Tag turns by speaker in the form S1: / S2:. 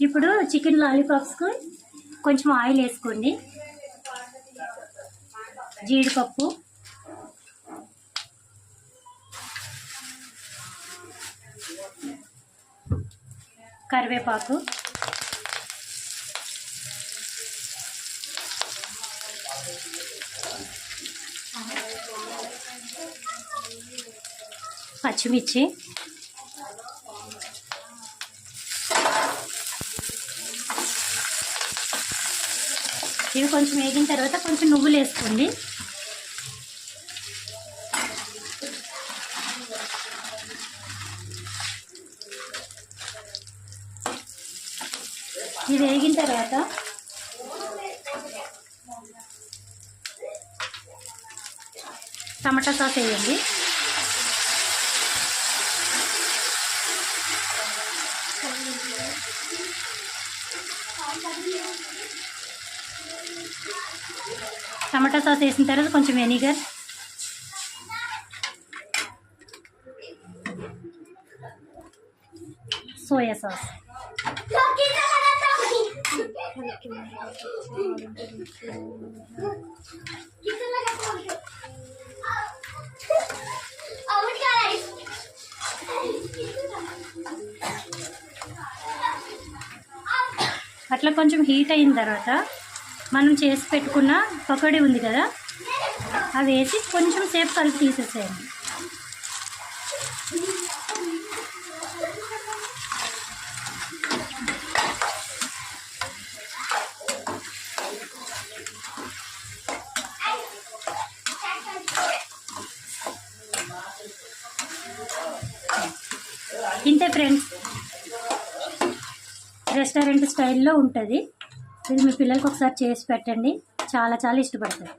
S1: ఇప్పుడు చికెన్ లాలీపాప్స్కు కొంచెం ఆయిల్ వేసుకోండి, జీడిపప్పు, కరివేపాకు, పచ్చిమిర్చి, ఇవి కొంచెం వేగిన తర్వాత కొంచెం నువ్వులు వేసుకోండి. ఇది వేగిన తర్వాత టమాటా సాస్ వేయండి. టమాటా సాస్ వేసిన తర్వాత కొంచెం వెనిగర్, సోయా సాస్, అట్లా కొంచెం హీట్ అయిన తర్వాత మనం చేసి పెట్టుకున్న పకోడీ ఉంది కదా, అవి వేసి కొంచెం సేపు కలిపి తీసేసేయండి. ఇంతే ఫ్రెండ్స్, రెస్టారెంట్ స్టైల్లో ఉంటుంది. ఇది మీ పిల్లలకి ఒకసారి చేసి పెట్టండి, చాలా చాలా ఇష్టపడతారు.